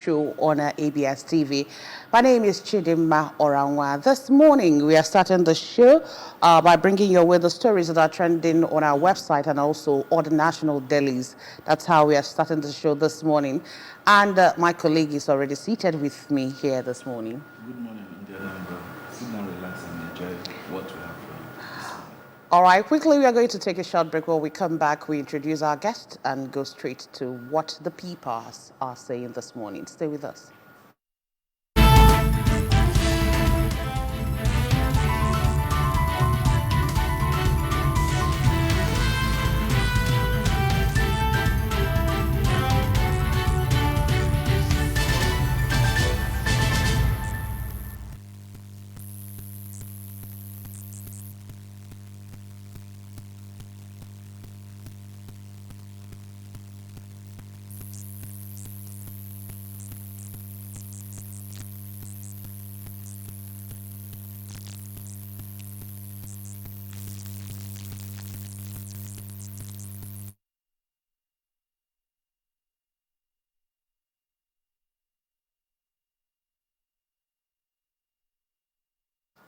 Show on ABS TV. My name is Chidimma Oranwa. This morning we are starting the show by bringing you away the stories that are trending on our website and also all the national dailies. That's how we are starting the show this morning. And my colleague is already seated with me here this morning. Good morning, Indiana. Sit down, relax, and enjoy what we have for you this morning. All right, quickly we are going to take a short break. When we come back, we introduce our guest and go straight to what the people are saying this morning. Stay with us.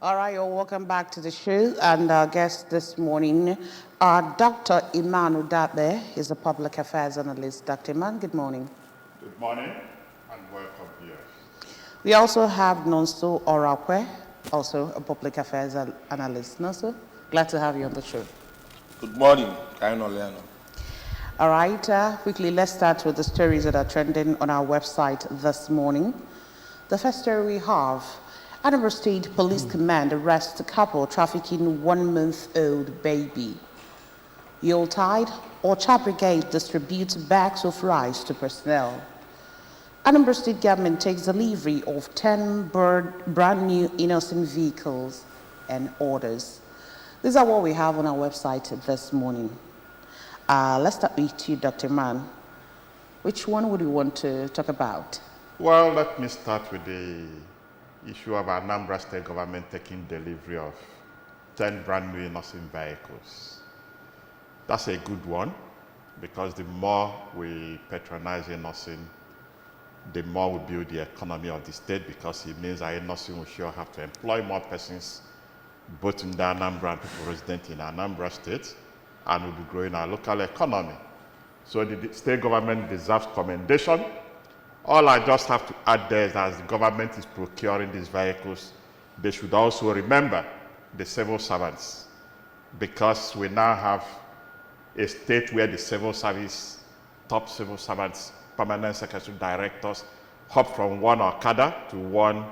All right, you're welcome back to the show. And our guest this morning, Dr. Iman Udabe is a public affairs analyst. Dr. Iman, good morning. Good morning and welcome here. We also have Nonso Orakwe, also a public affairs analyst. Nonso, glad to have you on the show. Good morning, Kaino Leano. All right, quickly, let's start with the stories that are trending on our website this morning. The first story we have, Anambra State Police Command arrests a couple trafficking 1-month-old baby. Yuletide, Orcha Brigade distributes bags of rice to personnel. Anambra State government takes delivery of 10 brand new innocent vehicles and orders. These are what we have on our website this morning. Let's start with you, Dr. Mann. Which one would you want to talk about? Well, let me start with the issue of Anambra State government taking delivery of 10 brand new nursing vehicles. That's a good one because the more we patronize nursing, the more we build the economy of the state because it means that nursing will sure have to employ more persons both in the Anambra and people resident in Anambra State and will be growing our local economy. So the state government deserves commendation. All I just have to add there is as the government is procuring these vehicles, they should also remember the civil servants because we now have a state where the civil service, top civil servants, permanent secretary directors, hop from one Okada to one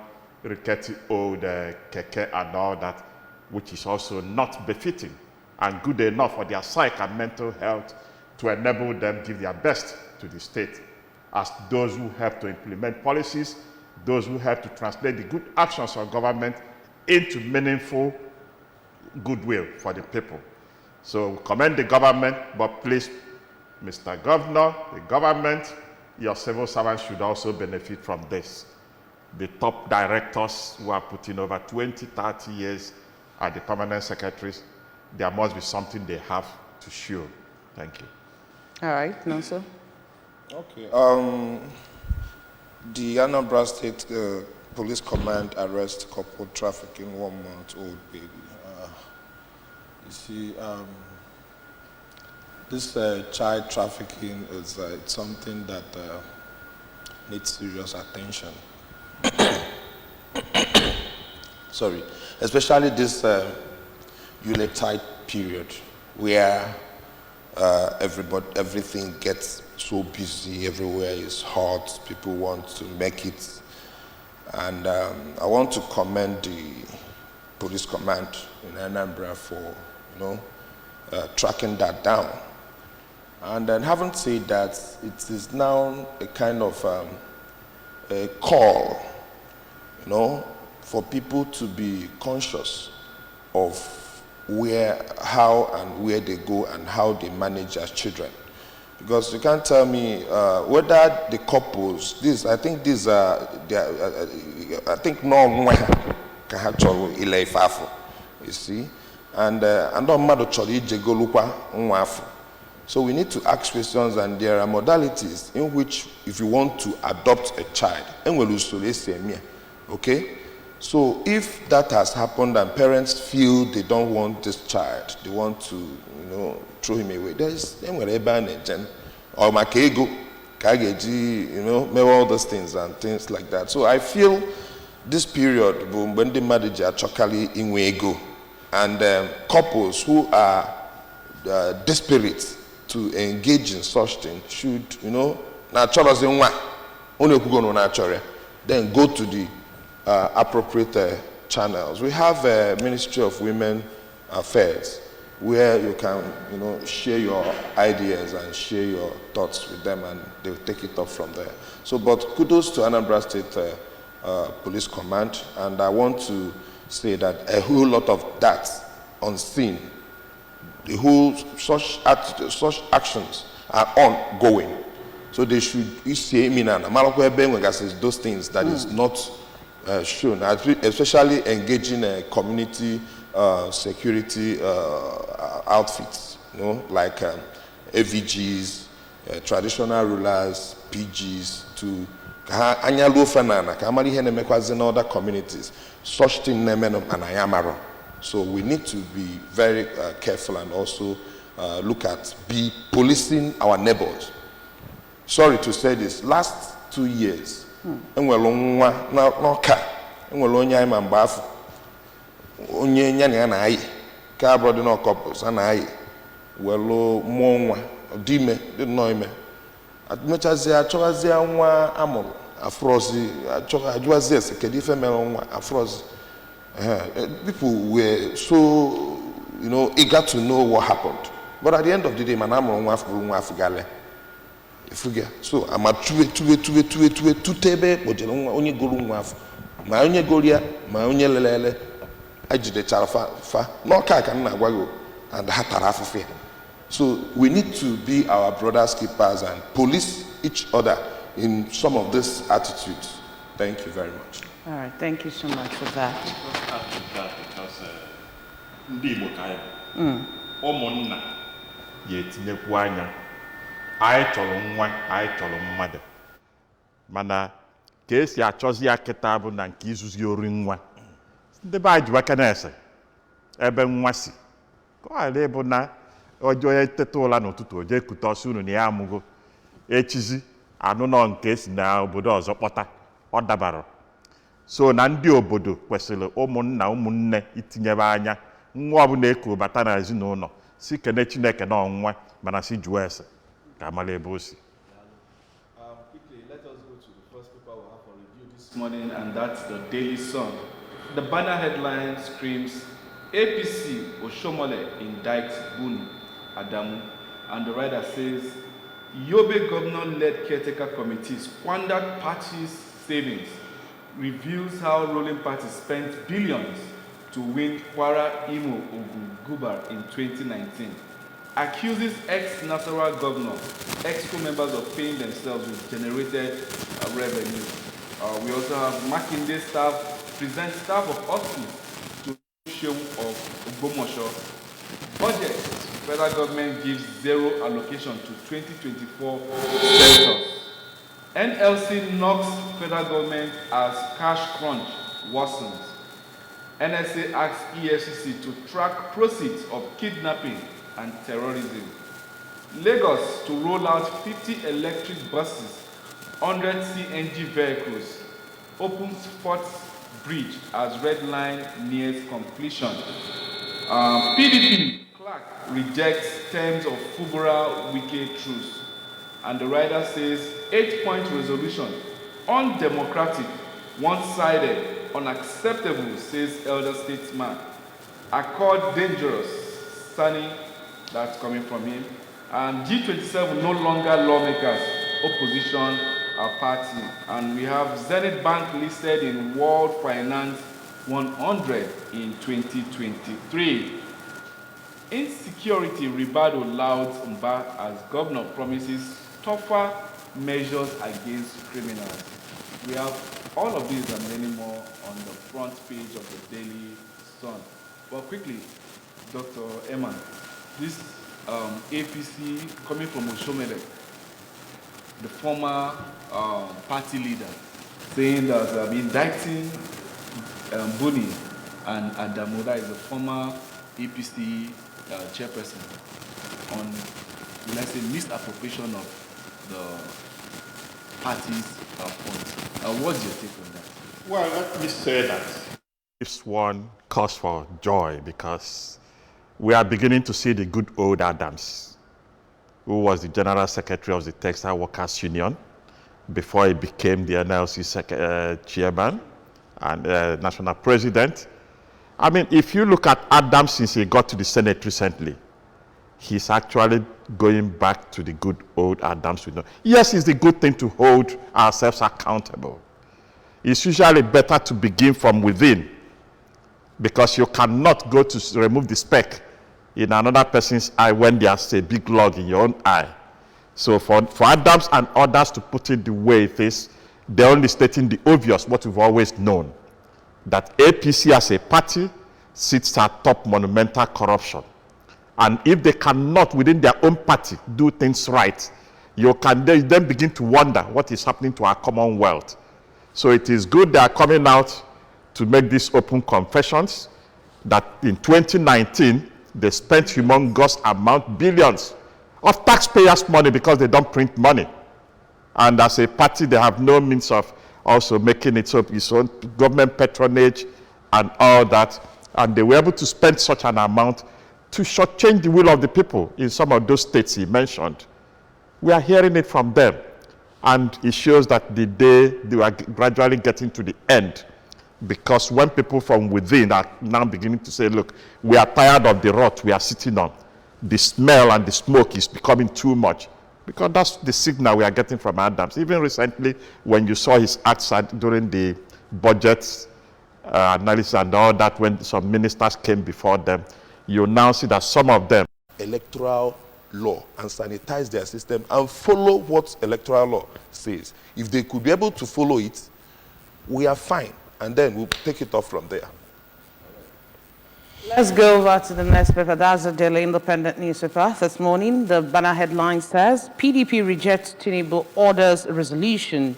rickety old keke and all that, which is also not befitting and good enough for their psyche and mental health to enable them give their best to the state as those who help to implement policies, those who help to translate the good actions of government into meaningful goodwill for the people. So commend the government, but please, Mr. Governor, the government, your civil servants should also benefit from this. The top directors who are putting over 20, 30 years at the permanent secretaries, there must be something they have to show. Thank you. All right, Nonso. Okay. The Anambra State Police Command arrests couple trafficking 1-month-old baby. You see, this child trafficking is something that needs serious attention. Sorry, especially this Yuletide period where everything gets so busy, everywhere is hot, people want to make it. And I want to commend the police command in Anambra for, tracking that down. And then having said that, it is now a kind of a call, for people to be conscious of how and where they go and how they manage their children. Because you can't tell me whether the couples, I think no one can have you see, and no matter chori jegolukwa nwafu. So we need to ask questions, and there are modalities in which, if you want to adopt a child, okay? So if that has happened and parents feel they don't want this child, they want to, throw him away, there's or makego, all those things and things like that. So I feel this period, when the marriage are chokali in ego, and couples who are desperate to engage in such things should, then go to the appropriate channels. We have a Ministry of Women Affairs where you can, share your ideas and share your thoughts with them, and they'll take it up from there. So, but kudos to Anambra State Police Command, and I want to say that a whole lot of that on scene, the whole such actions are ongoing. So they should say those things that is not shown, especially engaging community security outfits, like AVGs, traditional rulers, PGs, to in other communities. Such thing so we need to be very careful, and also look at policing our neighbors. Sorry to say this, last 2 years, onye nyane anaghị ka abroad no couples anaghị welo monwa dime dị no ime atmechazi achọgazi nwa amụrụ afrozi ajụazi ese kedu ife mere nwa afrozi people were so eager to know what happened, but at the end of the day man amụrụ nwa afugale ifuga so amatuwe tuwe tutebe kpojere nwa onye goro nwa afọ ma onye goria ma onye lelele ajide charafa no ka na agwago and hatara afufia. So we need to be our brothers keepers and police each other in some of these attitudes. Thank you very much. All right, thank you so much for that. Ndị Igbo ka anyị ụmụnna ya etinyekwu anya, anyị chọrọ nwa, anyị chọrọ mmadụ, mana ka esi achọzi ya kịta bụ na nke izuzi ori nwa. Ndị be anyị ji aka na-ese ebe nwa si ka ọ ghara ịbụ na onye teta ụla n'ụtụtụ o jee kute ọsọ unu na ya amụgo echizi anụnọ nke si na obodo ọzọ kpọta ọ dabara. So na ndị obodo kwesịrị ụmụnna ụmụnne itinyebe anya, nwa ọbụla eku bata na ezinụlọ si kene Chineke na ọnwa mana si jụọ ese ka amala ebe o si. Quickly, let us go to the first paper we have for review this morning, and that's the Daily Sun. The banner headline screams, APC Oshomole indicts Bunu Adamu, and the writer says, Yobe governor-led caretaker committee squandered party's savings, reveals how ruling party spent billions to win Kwara, Imo, Ogun, Gubar in 2019, accuses ex-Nasarawa governor, ex-co members of paying themselves with generated revenue. We also have Makinde staff present staff of hospital to show of Ogbomoso. Budget, federal government gives zero allocation to 2024 census. NLC knocks federal government as cash crunch worsens. NSA asks EFCC to track proceeds of kidnapping and terrorism. Lagos to roll out 50 electric buses, 100 CNG vehicles, opens 4th bridge as red line nears completion. PDP, Clark rejects terms of Fubara Wike truce. And the writer says, 8-point resolution, undemocratic, one-sided, unacceptable, says elder statesman. Accord dangerous, Sani, that's coming from him. And G27 no longer lawmakers, opposition party. And we have Zenith Bank listed in World Finance 100 in 2023. Insecurity, Ribado louds Mba as governor promises tougher measures against criminals. We have all of these and many more on the front page of the Daily Sun. But quickly, Dr. Eman, this APC coming from Oshomele, the former party leader, saying that indicting Buni and Adamola is a former APC chairperson on, let's say, misappropriation of the party's funds. What's your take on that? Well, let me say that this one cause for joy because we are beginning to see the good old Adams, who was the General Secretary of the Textile Workers Union before he became the NLC chairman and national president. I mean, if you look at Adams since he got to the Senate recently, he's actually going back to the good old Adams we know. Yes, it's the good thing to hold ourselves accountable. It's usually better to begin from within because you cannot go to remove the speck in another person's eye when there's a big log in your own eye. So for Adams and others to put it the way it is, they're only stating the obvious, what we've always known, that APC as a party sits at top monumental corruption. And if they cannot, within their own party, do things right, you can then begin to wonder what is happening to our Commonwealth. So it is good they are coming out to make these open confessions that in 2019, they spent humongous amount, billions of taxpayers' money because they don't print money. And as a party, they have no means of also making its own government patronage and all that. And they were able to spend such an amount to shortchange the will of the people in some of those states he mentioned. We are hearing it from them. And it shows that the day they are gradually getting to the end. Because when people from within are now beginning to say, look, we are tired of the rot we are sitting on. The smell and the smoke is becoming too much. Because that's the signal we are getting from Adams. Even recently, when you saw his acts during the budget analysis and all that, when some ministers came before them, you now see that some of them Electoral law and sanitize their system and follow what electoral law says. If they could be able to follow it, we are fine. And then we'll take it off from there. Let's go over to the next paper. That's the Daily Independent newspaper. This morning, the banner headline says, PDP rejects Tinubu orders resolution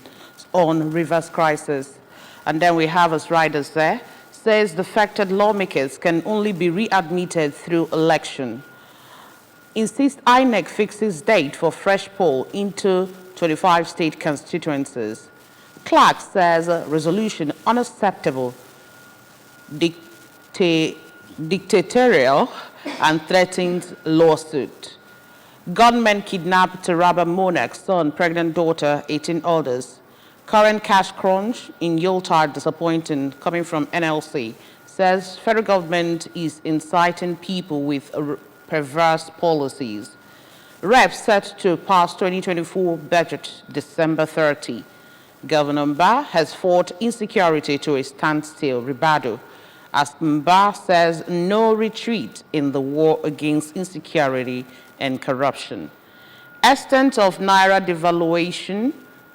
on Rivers crisis. And then we have as riders there, says defected lawmakers can only be readmitted through election. Insists INEC fixes date for fresh poll into 25 state constituencies. Clark says resolution unacceptable, dictatorial, and threatens lawsuit. Gunmen kidnap Taraba monarch's son, pregnant daughter, 18 others. Current cash crunch in Yuletide disappointing, coming from NLC, says federal government is inciting people with perverse policies. Reps set to pass 2024 budget December 30. Governor Mba has fought insecurity to a standstill, Ribado, as Mba says no retreat in the war against insecurity and corruption. Extent of Naira devaluation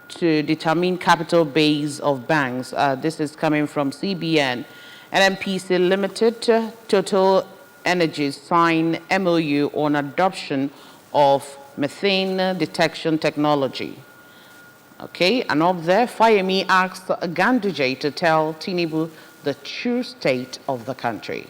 to determine capital base of banks. This is coming from CBN. NNPC Limited, Total Energies sign MOU on adoption of methane detection technology. Okay, and up there, Fayemi asks Ganduje to tell Tinubu the true state of the country.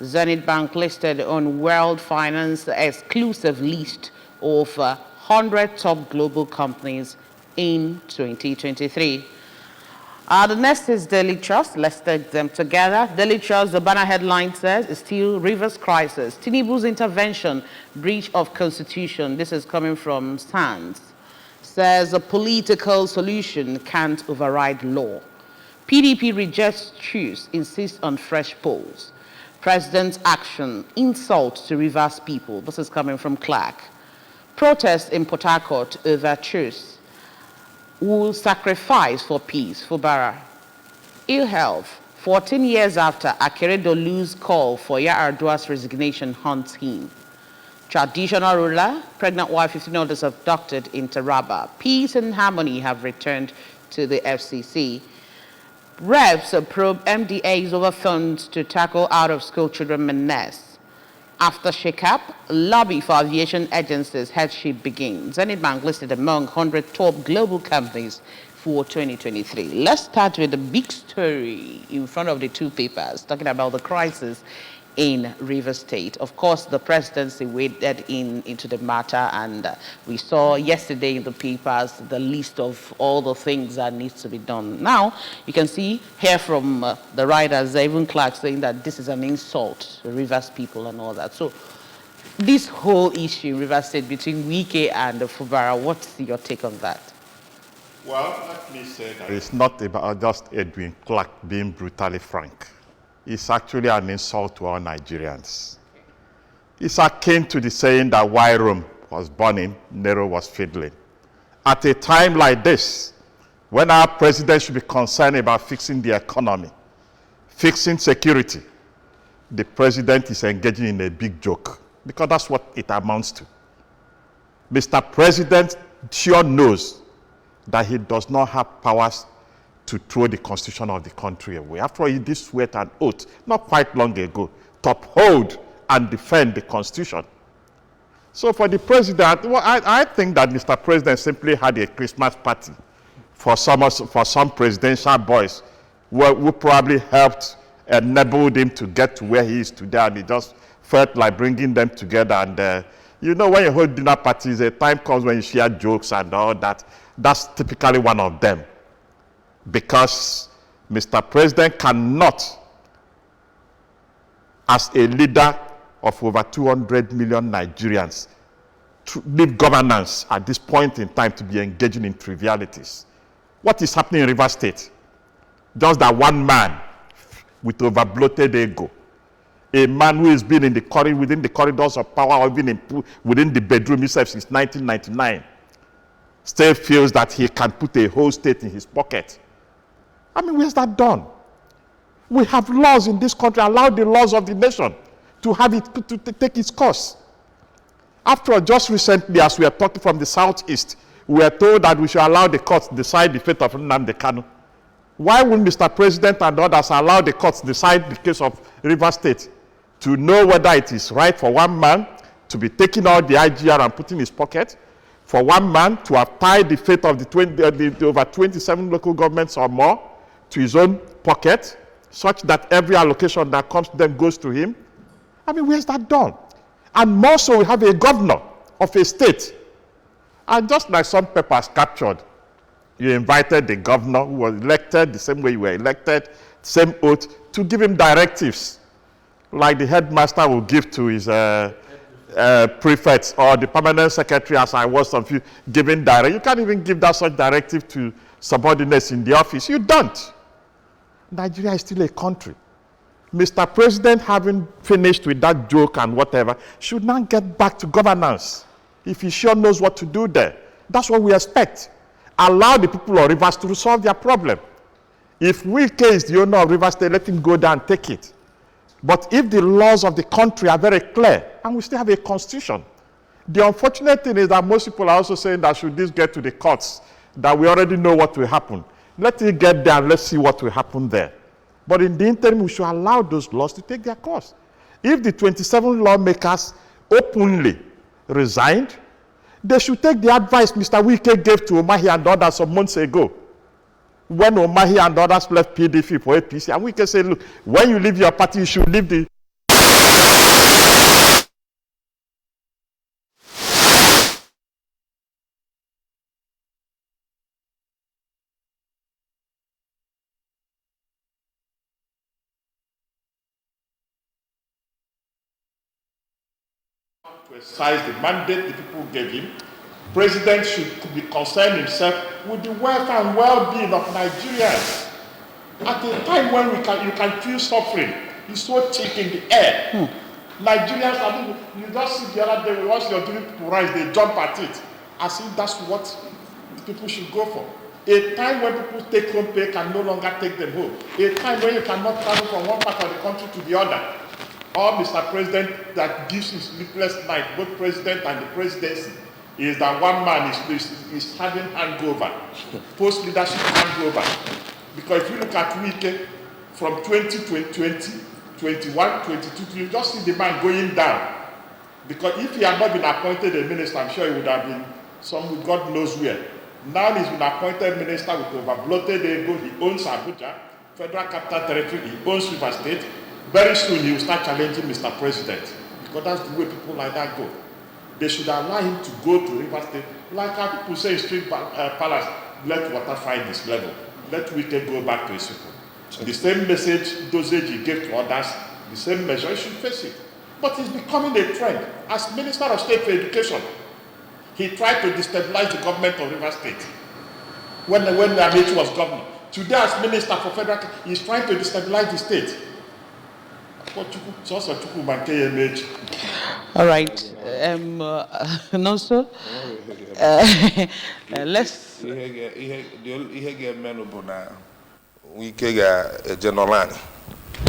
Zenith Bank listed on World Finance exclusive list of 100 top global companies in 2023. The next is Daily Trust. Let's take them together. Daily Trust, the banner headline says, is still Rivers crisis. Tinubu's intervention, breach of constitution. This is coming from SANS. Says a political solution can't override law. PDP rejects truce, insists on fresh polls. President's action, insult to Rivers people. This is coming from Clark. Protests in Port Harcourt over truce. Will sacrifice for peace, Fubara. Ill health, 14 years after Akeredolu's call for Yar'Adua's resignation haunts him. Traditional ruler, pregnant wife, 15 others abducted in Taraba. Peace and harmony have returned to the FCC. Reps probe MDAs over funds to tackle out-of-school children menace. After shake-up, lobby for aviation agencies headship begins. Zenith Bank listed among 100 top global companies for 2023. Let's start with the big story in front of the two papers, talking about the crisis in Rivers State. Of course, the presidency waded into the matter, and we saw yesterday in the papers the list of all the things that needs to be done. Now, you can hear from the writers, even Clark, saying that this is an insult to Rivers people and all that. So, this whole issue in Rivers State between Wike and Fubara, what's your take on that? Well, let me say that it's not about just Edwin Clark being brutally frank. It's actually an insult to all Nigerians. It's akin to the saying that while Rome was burning, Nero was fiddling. At a time like this, when our president should be concerned about fixing the economy, fixing security, the president is engaging in a big joke, because that's what it amounts to. Mr. President sure knows that he does not have powers to throw the constitution of the country away. After all, he did swear an oath, not quite long ago, to uphold and defend the constitution. So for the president, well, I think that Mr. President simply had a Christmas party for some presidential boys who probably helped enabled him to get to where he is today, and he just felt like bringing them together. And you know, when you hold dinner parties, a time comes when you share jokes and all that. That's typically one of them. Because Mr. President cannot, as a leader of over 200 million Nigerians, leave governance at this point in time to be engaging in trivialities. What is happening in Rivers State? Just that one man with over-bloated ego, a man who has been in the within the corridors of power, or even within the bedroom himself since 1999, still feels that he can put a whole state in his pocket. I mean, where's that done? We have laws in this country, allow the laws of the nation to have it, to take its course. After all, just recently, as we are talking from the southeast, we are told that we should allow the courts to decide the fate of Nnamdi Kanu. Why wouldn't Mr. President and others allow the courts to decide the case of Rivers State, to know whether it is right for one man to be taking out the IGR and putting in his pocket, for one man to have tied the fate of the over 27 local governments or more to his own pocket, such that every allocation that comes to them goes to him? I mean, where's that done? And more so, we have a governor of a state. And just like some papers captured, you invited the governor who was elected the same way you were elected, same oath, to give him directives, like the headmaster will give to his prefects or the permanent secretary, as I was of you, giving directives. You can't even give that such directive to subordinates in the office. You don't. Nigeria is still a country. Mr. President, having finished with that joke and whatever, should now get back to governance. If he sure knows what to do there. That's what we expect. Allow the people of Rivers to resolve their problem. If Wike is the owner of Rivers State, let him go down and take it. But if the laws of the country are very clear, and we still have a constitution, the unfortunate thing is that most people are also saying that should this get to the courts, that we already know what will happen. Let it get there and let's see what will happen there. But in the interim, we should allow those laws to take their course. If the 27 lawmakers openly resigned, they should take the advice Mr. Wike gave to Umahi and others some months ago. When Umahi and others left PDP for APC, and Wike said, look, when you leave your party, you should leave the... to exercise the mandate the people gave him. President should be concerned himself with the welfare and well-being of Nigerians. At a time when you can feel suffering, it's so thick in the air. Nigerians, I mean, you just see the other day, once you're giving people rights, they jump at it, as if that's what people should go for. A time when people take home pay can no longer take them home. A time when you cannot travel from one part of the country to the other. All Mr. President that gives his sleepless night, both president and the presidency, is that one man is having hangover, post-leadership hangover. Because if you look at Wike from 2020 21, 22, you just see the man going down. Because if he had not been appointed a minister, I'm sure he would have been some God knows where. Now he's been appointed minister with over-bloated ego. He owns Abuja, Federal Capital Territory, he owns River State. Very soon he will start challenging Mr. President. Because that's the way people like that go. They should allow him to go to River State. Like how people say in Street Palace, let water find its level. Let Wike go back to his people. So the same message, dosage he gave to others, the same measure, he should face it. But it's becoming a trend. As Minister of State for Education, he tried to destabilize the government of River State when Amechi was governor. Today, as Minister for Federal, he's trying to destabilize the state. All right. No, sir. Let's.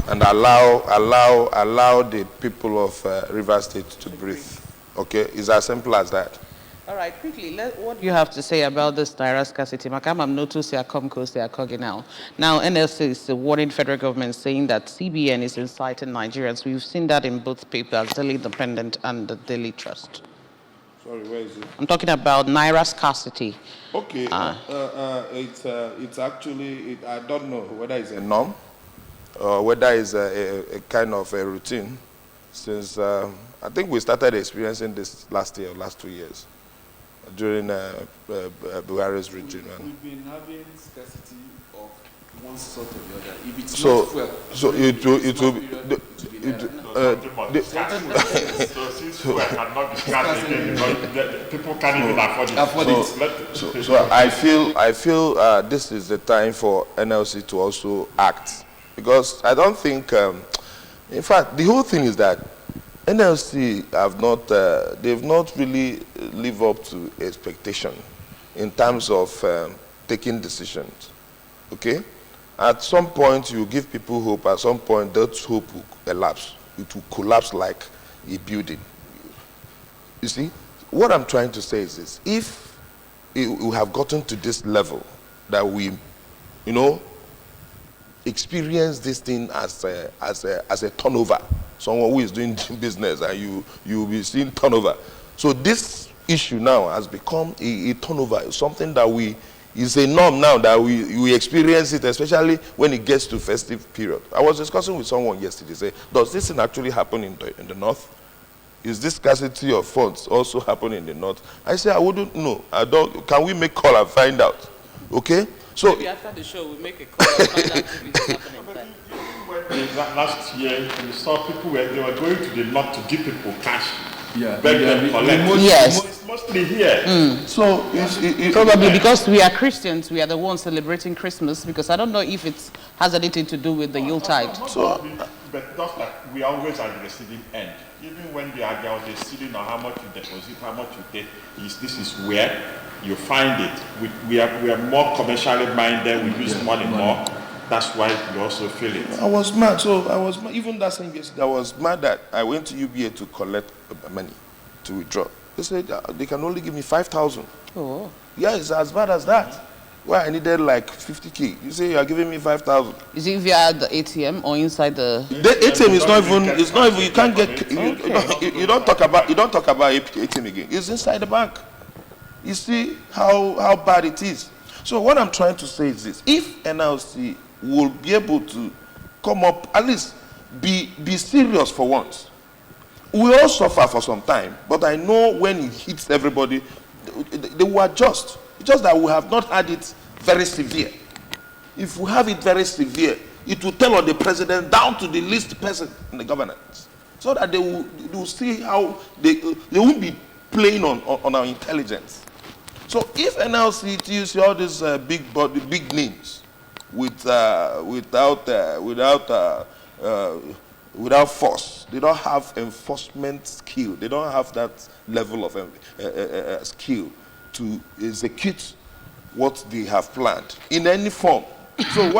And allow the people of River State to breathe. Okay, it's as simple as that. All right, quickly, what do you have to say about this naira scarcity? Makam notice they are come close, they are cogging now. Now, NLC is warning federal government saying that CBN is inciting Nigerians. We've seen that in both papers, Daily Independent and the Daily Trust. Sorry, where is it? I'm talking about naira scarcity. Okay, it's actually, I don't know whether it's a norm or whether it's a kind of a routine since I think we started experiencing this last 2 years during Buhari's regime. We've been having scarcity of one sort or the other. If it's so, not fuel, so it will be. So since fuel cannot be scarce again, because people can't even afford it. So I feel this is the time for NLC to also act, because I don't think, in fact, the whole thing is that NLC they've not really lived up to expectation in terms of taking decisions. Okay, at some point you give people hope. At some point that hope will elapse. It will collapse like a building. You see, what I'm trying to say is this: if we have gotten to this level that we, experience this thing as a turnover. Someone who is doing business and you will be seeing turnover. So this issue now has become a turnover, something that is a norm now that we experience it, especially when it gets to festive period. I was discussing with someone yesterday, say, does this thing actually happen in the north? Is this scarcity of funds also happen in the north? I say, I wouldn't know. Can we make call and find out? Okay? So maybe after the show, we'll make a call and find out if it's happening. Last year, we saw people they were going to the north to give people cash. Yeah, beg them collect. Yes. It's mostly here. So probably because we are Christians, we are the ones celebrating Christmas, because I don't know if it has anything to do with the Yuletide. But just like we always are at the receiving end. Even when they are the ceiling on how much you deposit, how much you take, this is where you find it. We are more commercially minded, we use money more. That's why you also feel it. I was mad. So I was mad. Even that same yesterday, I was mad that I went to UBA to collect money to withdraw. They said they can only give me 5,000. Oh. Yeah, it's as bad as that. Why I needed like 50K. You say you are giving me 5,000. Is it via the ATM or inside the? The ATM is not even. It's not even. You can't get. You don't talk about. You don't talk about ATM again. It's inside the bank. You see how bad it is. So what I'm trying to say is this: if NLC will be able to come up, at least be serious for once. We all suffer for some time, but I know when it hits everybody, they will adjust. It's just that we have not had it very severe. If we have it very severe, it will tell on the president down to the least person in the governance, so that they will see how they won't be playing on our intelligence. So if NLC use all these big names, without force. They don't have enforcement skill. They don't have that level of skill to execute what they have planned in any form. So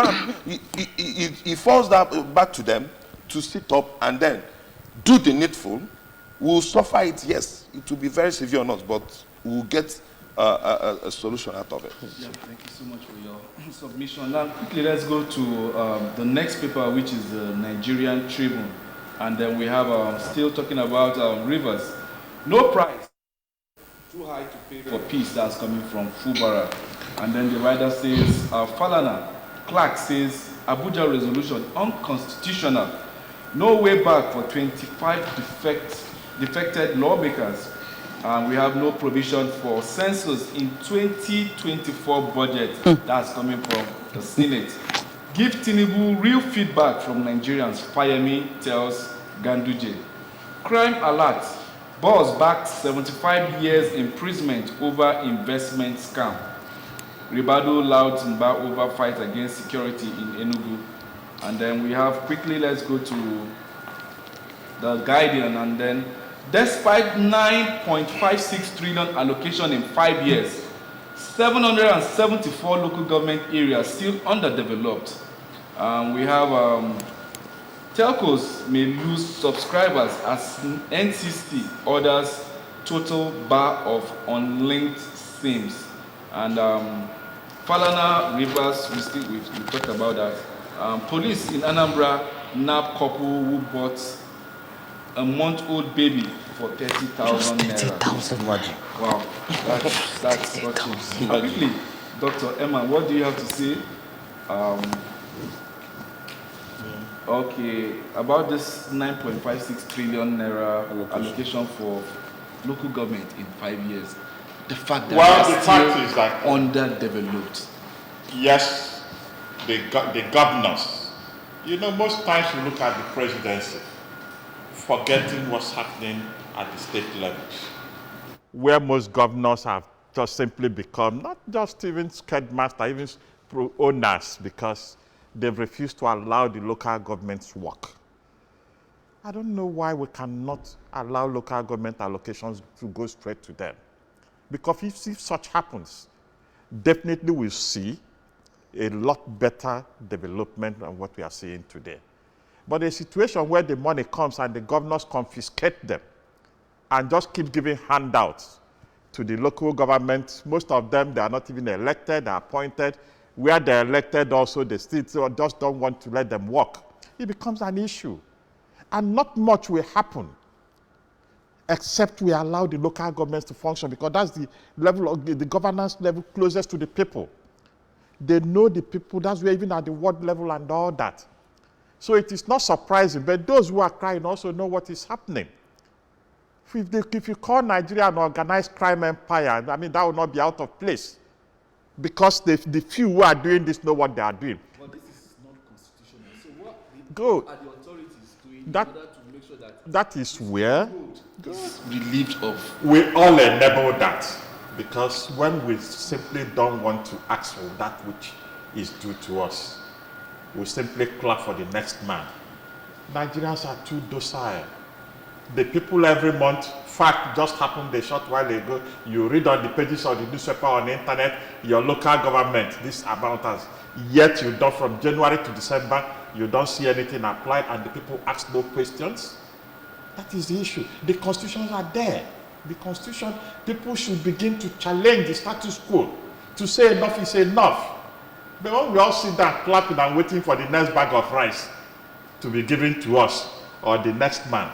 it falls back to them to sit up and then do the needful. We'll suffer it, yes. It will be very severe on us, but we'll get a solution out of it. Yeah, thank you so much for your submission. Now, quickly, let's go to the next paper, which is the Nigerian Tribune. And then we have still talking about rivers. No price too high to pay for peace. That's coming from Fubara. And then the writer says, Falana Clark says, Abuja resolution unconstitutional. No way back for 25 defected lawmakers. We have no provision for census in 2024 budget. That's coming from the Senate. Give Tinubu real feedback from Nigerians, Fayemi tells Ganduje. Crime alert. Boss backed 75 years imprisonment over investment scam. Ribado loud Timba over fight against security in Enugu. And then we have, quickly, let's go to the Guardian. And then, despite 9.56 trillion allocation in 5 years, 774 local government areas still underdeveloped. We have telcos may lose subscribers as NCC orders total bar of unlinked SIMs. And Falana Rivers, we talked about that. Police in Anambra nab couple who bought a month-old baby for 30,000 naira. 30,000. Wow, that's touching. Quickly, Dr. Emma, what do you have to say? Okay, about this 9.56 trillion naira allocation for local government in 5 years. The fact that Well, they the are fact still is that underdeveloped. yes, the governors, you know, most times you look at the presidency, forgetting what's happening at the state levels, where most governors have just simply become not just even scared master, even owners, because they've refused to allow the local governments work. I don't know why we cannot allow local government allocations to go straight to them. Because if such happens, definitely we'll see a lot better development than what we are seeing today. But a situation where the money comes and the governors confiscate them and just keep giving handouts to the local government, most of them, they are not even elected, they are appointed. Where they're elected also, they still just don't want to let them work. It becomes an issue. And not much will happen except we allow the local governments to function, because that's the level of the governance level closest to the people. They know the people, that's where even at the ward level and all that. So it is not surprising, but those who are crying also know what is happening. If you call Nigeria an organized crime empire, I mean, that will not be out of place. Because the few who are doing this know what they are doing. But this is not constitutional. So what Good. are the authorities doing That- in order to make sure that That is where is relieved of? we all enable that. Because when we simply don't want to ask for that which is due to us, we simply clap for the next man. Nigerians are too docile. The people every month, fact just happened a short while ago, you read on the pages of the newspaper on the internet, your local government, this about us. Yet you don't, from January to December, you don't see anything applied and the people ask no questions. That is the issue. The constitutions are there. The constitution, people should begin to challenge the status quo, to say enough is enough. But when we all sit down clapping and waiting for the next bag of rice to be given to us, or the next man,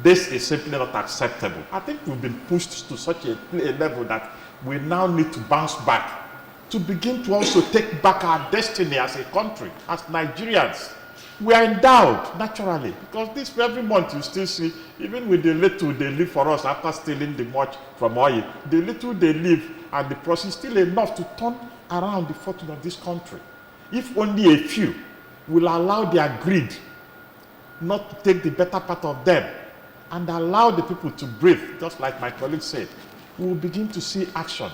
this is simply not acceptable. I think we've been pushed to such a level that we now need to bounce back, to begin to also take back our destiny as a country, as Nigerians. We are endowed, naturally, because this every month you still see, even with the little they leave for us after stealing the much from oil, the little they leave and the process still enough to turn around the fortune of this country. If only a few will allow their greed not to take the better part of them and allow the people to breathe, just like my colleague said, we will begin to see action.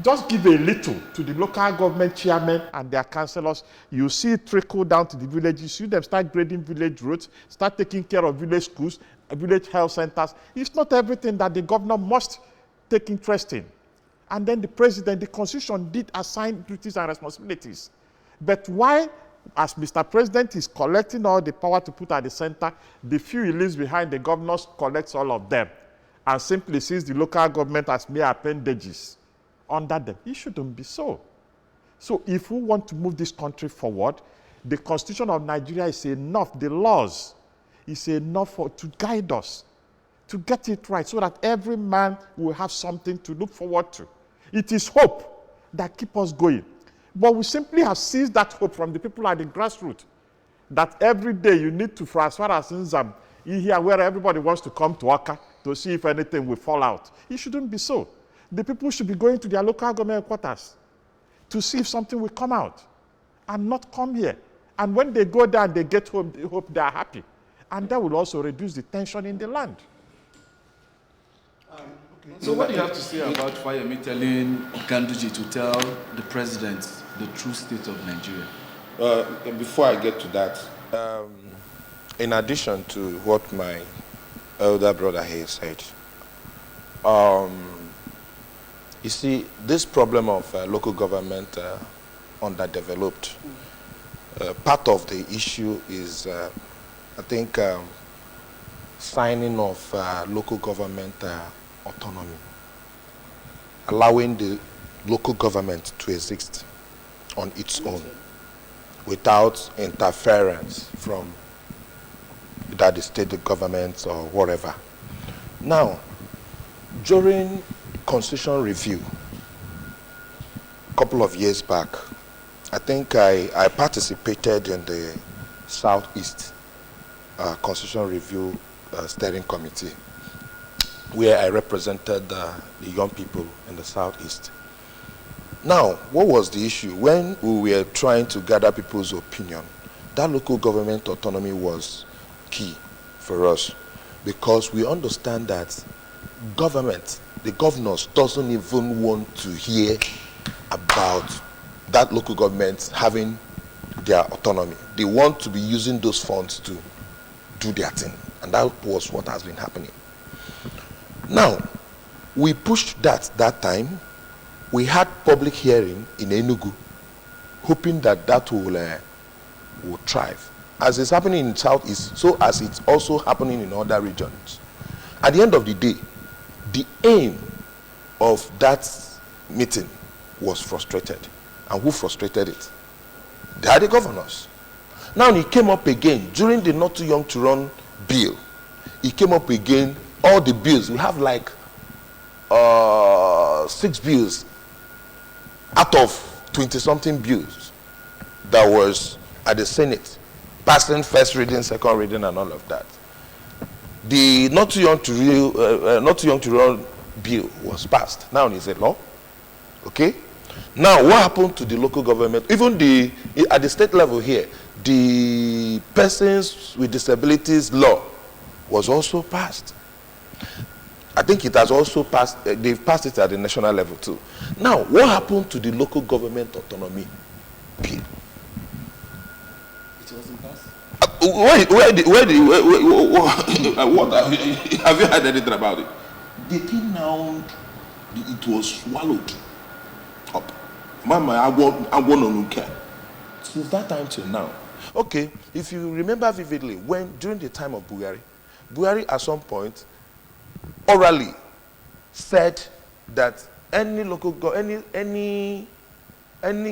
Just give a little to the local government chairmen and their councillors. You see it trickle down to the villages. You see them start grading village roads, start taking care of village schools, village health centers. It's not everything that the governor must take interest in. And then the president, the constitution did assign duties and responsibilities. But why, as Mr. President is collecting all the power to put at the center, the few he leaves behind, the governors collects all of them and simply sees the local government as mere appendages under them. It shouldn't be so. So if we want to move this country forward, the Constitution of Nigeria is enough, the laws is enough to guide us, to get it right, so that every man will have something to look forward to. It is hope that keeps us going. But we simply have seized that hope from the people at the grassroots, that every day you need to, for as far as Nzam, here where everybody wants to come to Aka to see if anything will fall out. It shouldn't be so. The people should be going to their local government quarters to see if something will come out and not come here. And when they go there and they get home, they hope they are happy. And that will also reduce the tension in the land. So what do you have to say about Fayemi telling Ganduje to tell the president the true state of Nigeria? Before I get to that, in addition to what my elder brother here said, you see, this problem of local government underdeveloped, part of the issue is, I think, signing of local government autonomy, allowing the local government to exist on its own without interference from either the state governments or whatever. Now, during constitutional review a couple of years back, I think I participated in the Southeast Constitutional Review Steering Committee, where I represented the young people in the Southeast. Now, what was the issue? When we were trying to gather people's opinion, that local government autonomy was key for us, because we understand that government, the governors, doesn't even want to hear about that local government having their autonomy. They want to be using those funds to do their thing. And that was what has been happening. Now, we pushed that time. We had public hearing in Enugu, hoping that that will thrive. As it's happening in Southeast, so as it's also happening in other regions. At the end of the day, the aim of that meeting was frustrated. And who frustrated it? They are the governors. Now it came up again during the Not Too Young to Run bill. It came up again, all the bills. We have like 6 bills out of 20-something bills that was at the Senate, passing first reading, second reading, and all of that. The Not Too Young to Run bill was passed. Now it's a law. Okay? Now, what happened to the local government? Even at the state level here, the Persons with Disabilities law was also passed. I think it has also passed, they've passed it at the national level too. Now, what happened to the local government autonomy bill? It wasn't passed? What have you heard anything about it? The thing now, it was swallowed up. Mama, I won't care. Since that time till now. Okay, if you remember vividly, when during the time of Buhari at some point orally said that any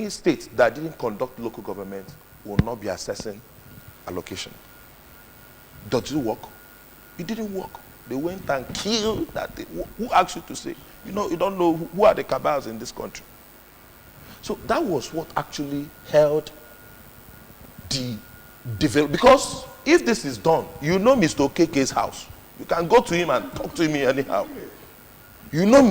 state that didn't conduct local government will not be assessing allocation. Does it work? It didn't work. They went and killed that thing. Who asked you to say? You don't know who are the cabals in this country. So that was what actually held the development. Because if this is done, Mr. Okeke's house. You can go to him and talk to him anyhow. You know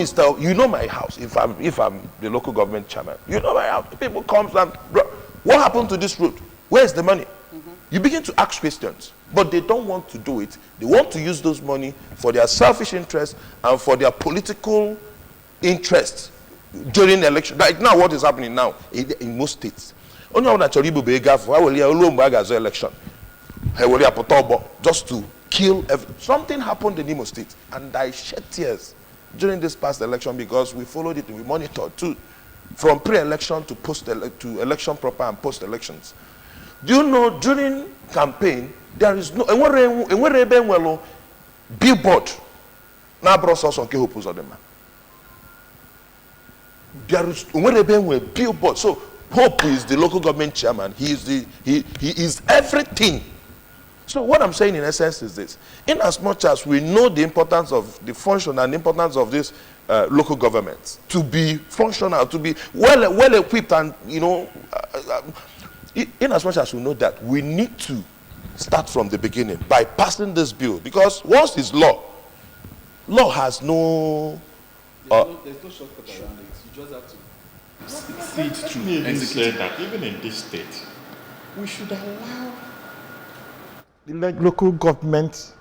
my house if I'm the local government chairman. You know my house. People come and, what happened to this road? Where's the money? You begin to ask questions, but they don't want to do it. They want to use those money for their selfish interests and for their political interests during the election. Like now, what is happening now in most states? Election. Just to kill something happened in Imo State, and I shed tears during this past election because we followed it and we monitored too, from pre-election to to election proper and post-elections. Do you know during campaign there is no billboard na process on Kehopus Odema. There is a billboard. So Hope is the local government chairman. He is everything. So what I'm saying in essence is this: in as much as we know the importance of the function and the importance of this local governments to be functional, to be well equipped, and in as much as we know that, we need to start from the beginning by passing this bill, because once it's law has no. There's no shortcut around it. You just have to see it through. Let me say that even in this state, we should allow the local government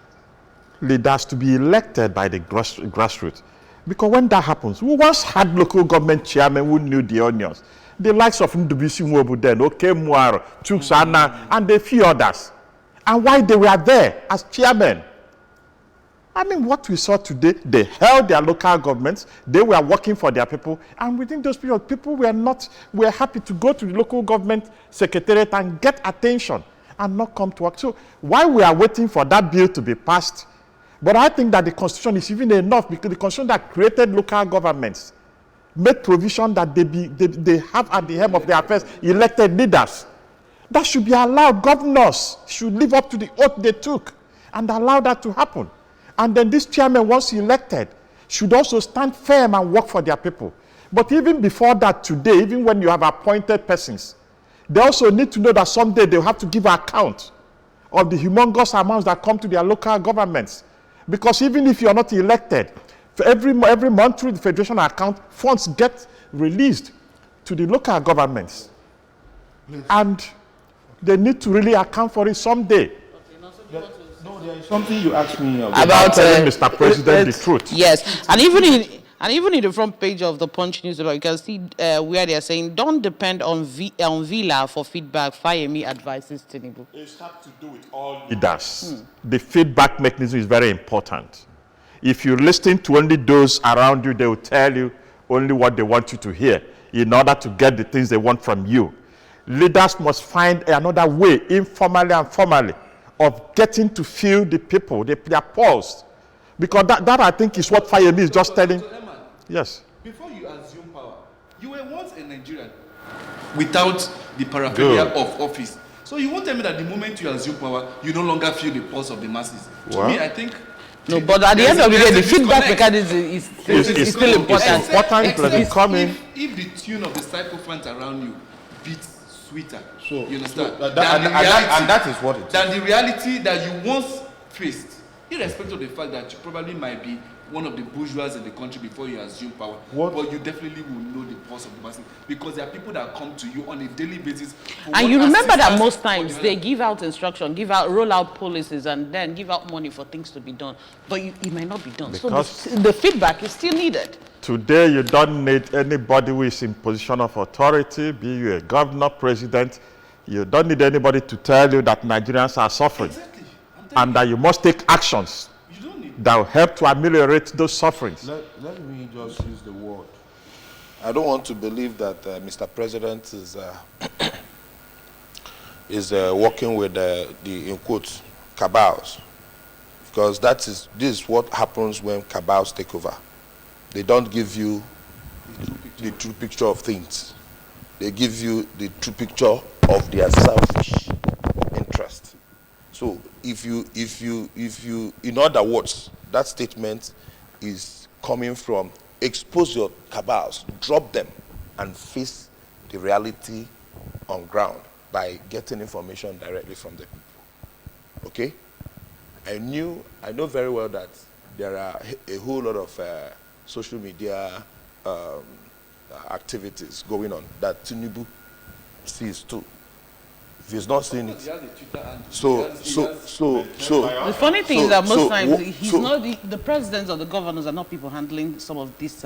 leaders to be elected by the grassroots. Because when that happens, we once had local government chairmen who knew the onions. The likes of Ndubisi Nwobu then, Muaro, Chuksana, and a few others. And why they were there as chairmen. I mean, what we saw today, they held their local governments, they were working for their people, and within those periods, people were happy to go to the local government secretariat and get attention and not come to work. So while we are waiting for that bill to be passed, but I think that the Constitution is even enough, because the Constitution that created local governments made provision that they have at the helm of their affairs elected leaders. That should be allowed. Governors should live up to the oath they took and allow that to happen. And then this chairman, once elected, should also stand firm and work for their people. But even before that, today, even when you have appointed persons, they also need to know that someday they'll have to give account of the humongous amounts that come to their local governments. Because even if you're not elected, for every month through the federation account, funds get released to the local governments. And they need to really account for it someday. No, there is something you asked me about telling Mr. President the truth. Yes, and even in the front page of the Punch newspaper, you can see where they are saying, "Don't depend on Villa for feedback." Fayemi advises Tinubu. It's got to do with all leaders. The feedback mechanism is very important. If you listen to only those around you, they will tell you only what they want you to hear in order to get the things they want from you. Leaders must find another way, informally and formally, of getting to feel the people, their pulse. Because that I think is what Fayemi is just telling. Yes. Before you assume power, you were once a Nigerian without the paraphernalia of office. So you won't tell me that the moment you assume power, you no longer feel the pulse of the masses. To me, I think. No, but at the end of the day, the feedback mechanism is still important. It's important to come in. If the tune of the sycophant around you beats sweeter, So you understand? and that is what it is. Than the reality that you once faced, irrespective of the fact that you probably might be one of the bourgeois in the country before you assume power, but you definitely will know the pulse of the masses, because there are people that come to you on a daily basis. And you remember that most times they give out instruction, roll out policies, and then give out money for things to be done. But it might not be done. Because so the feedback is still needed. Today, you don't need anybody who is in position of authority, be you a governor, president. You don't need anybody to tell you that Nigerians are suffering. Exactly. And that you must take actions that will help to ameliorate those sufferings. Let me just use the word. I don't want to believe that Mr. President is working with the in quotes cabals, because this is what happens when cabals take over. They don't give you the true picture of things. They give you the true picture of their selfish interest. So if you, in other words, that statement is coming from expose your cabals, drop them, and face the reality on ground by getting information directly from the people. Okay? I know very well that there are a whole lot of social media activities going on that Tinubu sees too. If he's not seeing it, so the funny thing is that most times he's not the presidents or the governors are not people handling some of these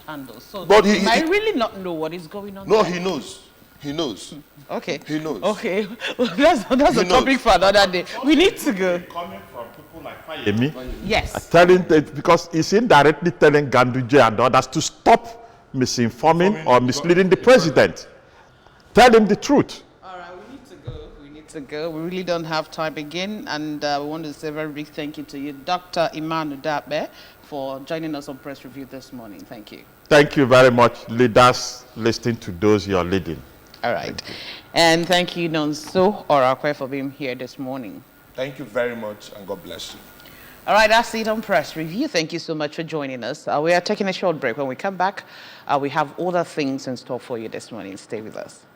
handles. So but he might really not know what is going on. No, there. he knows. He knows. Okay. He knows. Okay. Well, that's a topic for another day. We need to go. Coming from people like Fayemi, Yes. telling that because he's indirectly telling Ganduje and others to stop misinforming or misleading the president. Tell him the truth. All right, we need to go. We really don't have time again, and we want to say a very big thank you to you, Dr. Imanu Dabe, for joining us on Press Review this morning. Thank you. Thank you very much, leaders listening to those you're leading. All right. And thank you, Nonso Orakwe, for being here this morning. Thank you very much, and God bless you. All right, that's it on Press Review. Thank you so much for joining us. We are taking a short break. When we come back, we have other things in store for you this morning. Stay with us.